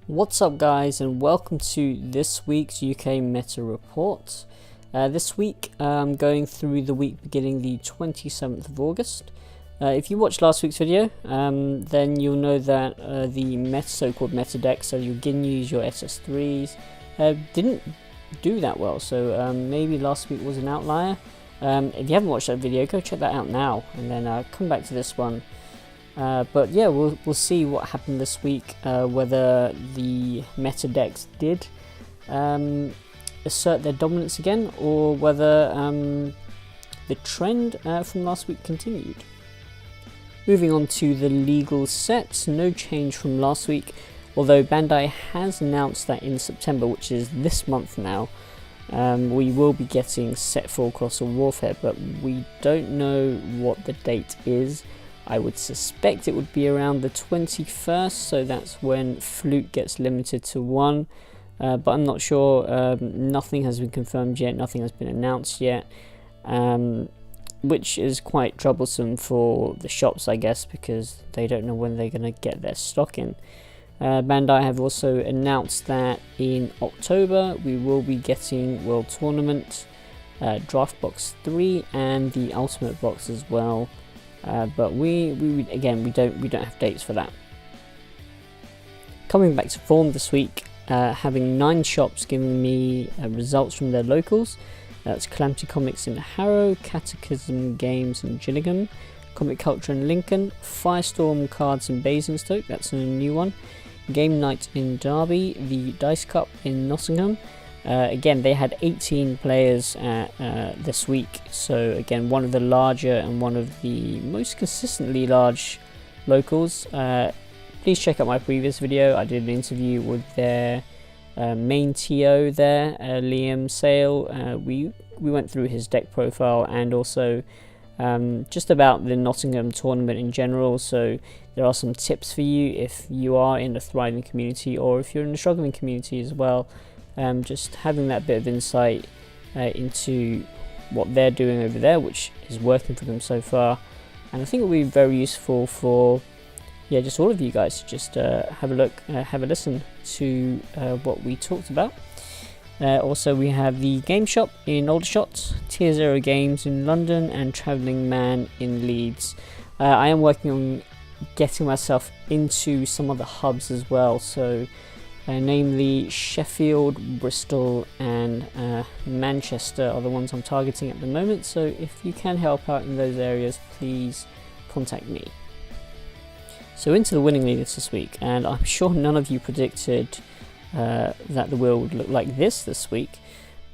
What's up guys, and welcome to this week's UK Meta Report. This week I'm going through the week beginning the 27th of August. If you watched last week's video, then you'll know that the so-called meta decks, so your Ginyus, your SS3s, didn't do that well, so maybe last week was an outlier. If you haven't watched that video, go check that out now, and then come back to this one. But yeah, we'll see what happened this week, whether the meta decks did assert their dominance again, or whether the trend from last week continued. Moving on to the legal sets, no change from last week, although Bandai has announced that in September, which is this month now, we will be getting set 4 Colossal Warfare, but we don't know what the date is. I would suspect it would be around the 21st, so that's when Flute gets limited to 1, but I'm not sure. Nothing has been confirmed yet, nothing has been announced yet, which is quite troublesome for the shops, I guess, because they don't know when they're going to get their stock in. Bandai have also announced that in October we will be getting World Tournament, Draft Box 3 and the Ultimate Box as well. But we don't have dates for that. Coming back to form this week, having 9 shops giving me results from their locals. That's Calamity Comics in Harrow, Catechism Games in Gillingham, Comic Culture in Lincoln, Firestorm Cards in Basingstoke, that's a new one, Game Night in Derby, the Dice Cup in Nottingham. Again, they had 18 players this week, so again, one of the larger and one of the most consistently large locals. Please check out my previous video. I did an interview with their main TO there, Liam Sale. We went through his deck profile and also just about the Nottingham tournament in general, so there are some tips for you if you are in a thriving community or if you're in a struggling community as well. Just having that bit of insight into what they're doing over there, which is working for them so far, and I think it will be very useful for just all of you guys to just have a look, have a listen to what we talked about. Also, we have the Game Shop in Aldershot, Tier 0 Games in London, and Travelling Man in Leeds. I am working on getting myself into some of the hubs as well, so namely Sheffield, Bristol and Manchester are the ones I'm targeting at the moment, so if you can help out in those areas, please contact me. So into the winning leaders this week, and I'm sure none of you predicted that the wheel would look like this week.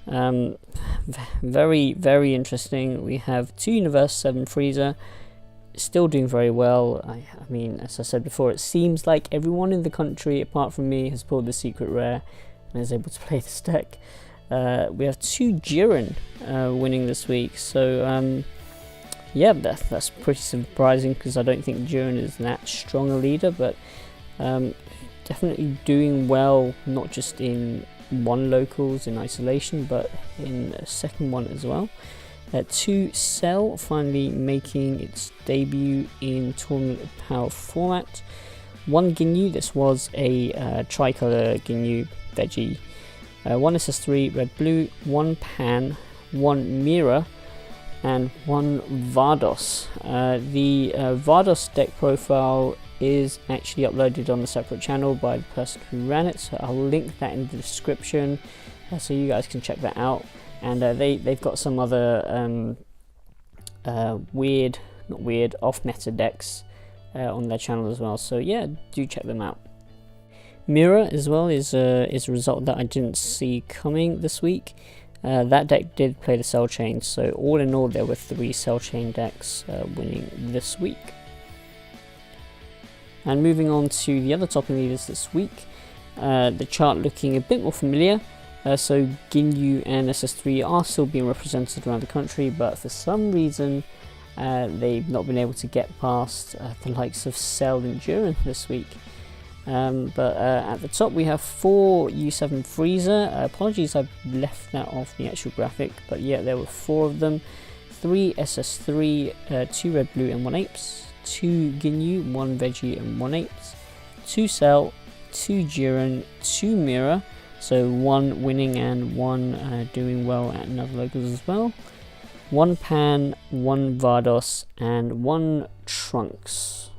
Very, very interesting. We have 2 Universe 7 Freezer, still doing very well. I mean, as I said before, it seems like everyone in the country apart from me has pulled the secret rare and is able to play this deck. We have 2 Jiren winning this week, so yeah, that's pretty surprising because I don't think Jiren is that strong a leader, but definitely doing well, not just in one locals in isolation, but in a second one as well. 2 Cell finally making its debut in Tournament of Power format. 1 Ginyu, this was a tricolor Ginyu veggie. 1 SS3 red blue, 1 Pan, 1 Mira, and 1 Vados. The Vados deck profile is actually uploaded on a separate channel by the person who ran it, so I'll link that in the description so you guys can check that out. And they've got some other off-meta decks on their channel as well. So yeah, do check them out. Mirror as well is a result that I didn't see coming this week. That deck did play the Cell Chain, so all in all there were 3 Cell Chain decks winning this week. And moving on to the other topping leaders this week, the chart looking a bit more familiar. So Ginyu and SS3 are still being represented around the country, but for some reason they've not been able to get past the likes of Cell and Jiren this week. But at the top we have 4 U7 Freezer. Apologies, I've left that off the actual graphic, but yeah, there were 4 of them. 3 SS3, 2 Red Blue and 1 Apes, 2 Ginyu, 1 Veggie and 1 Apes, 2 Cell, 2 Jiren, 2 Mira, so 1 winning and 1 doing well at another locals as well. 1 Pan, 1 Vados, and 1 Trunks.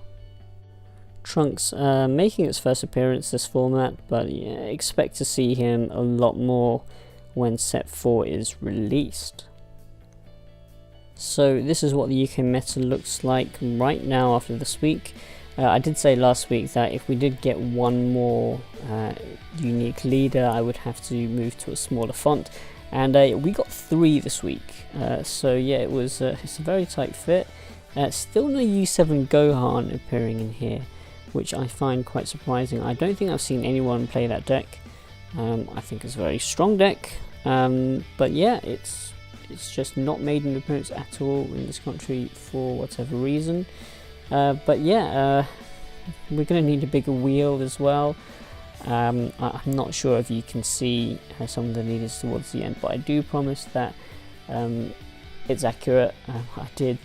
Trunks making its first appearance this format, but yeah, expect to see him a lot more when set 4 is released. So this is what the UK meta looks like right now after this week. I did say last week that if we did get one more unique leader, I would have to move to a smaller font, and we got 3 this week. So yeah, it's a very tight fit. Still no U7 Gohan appearing in here, which I find quite surprising. I don't think I've seen anyone play that deck. I think it's a very strong deck, but yeah, it's just not made an appearance at all in this country for whatever reason. But yeah, we're going to need a bigger wheel as well. I'm not sure if you can see some of the leaders towards the end, but I do promise that it's accurate. I did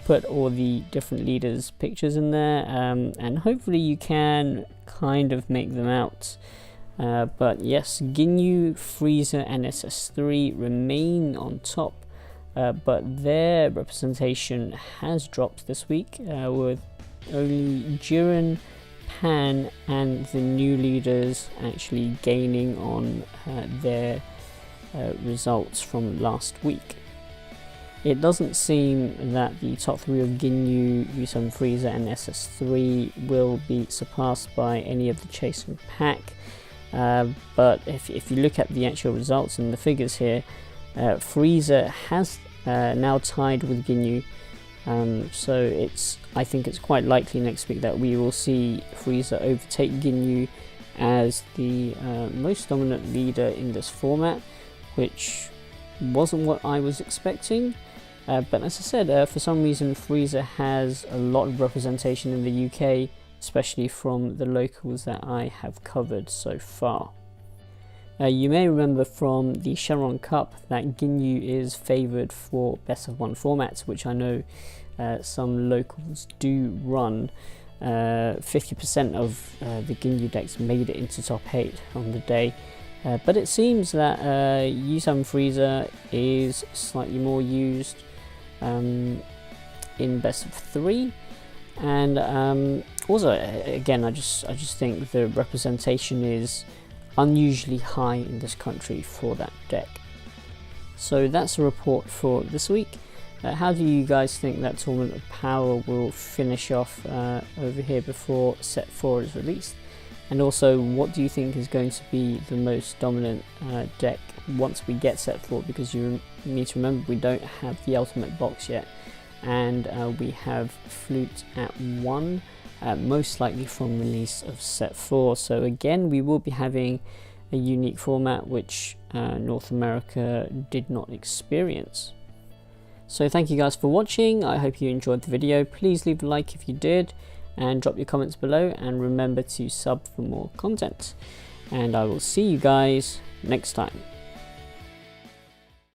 put all the different leaders' pictures in there, and hopefully you can kind of make them out. But yes, Ginyu, Frieza, and SS3 remain on top, but their representation has dropped this week, with only Jiren, Pan, and the new leaders actually gaining on their results from last week. It doesn't seem that the top 3 of Ginyu, U7 Frieza, and SS3 will be surpassed by any of the chasing pack. But if you look at the actual results and the figures here, Frieza has now tied with Ginyu, so I think it's quite likely next week that we will see Frieza overtake Ginyu as the most dominant leader in this format, which wasn't what I was expecting. But as I said, for some reason Frieza has a lot of representation in the UK, especially from the locals that I have covered so far. You may remember from the Sharon Cup that Ginyu is favoured for best of 1 formats, which I know some locals do run. 50% of the Ginyu decks made it into top 8 on the day, but it seems that U7 Frieza is slightly more used in best of 3, and also again I just think the representation is unusually high in this country for that deck. So that's a report for this week. How do you guys think that Tournament of Power will finish off over here before set 4 is released? And also, what do you think is going to be the most dominant deck once we get set 4? Because you need to remember we don't have the ultimate box yet, and we have Flute at 1, most likely from release of set 4. So again, we will be having a unique format which North America did not experience. So thank you guys for watching. I hope you enjoyed the video. Please leave a like if you did, and drop your comments below, and remember to sub for more content. And I will see you guys next time.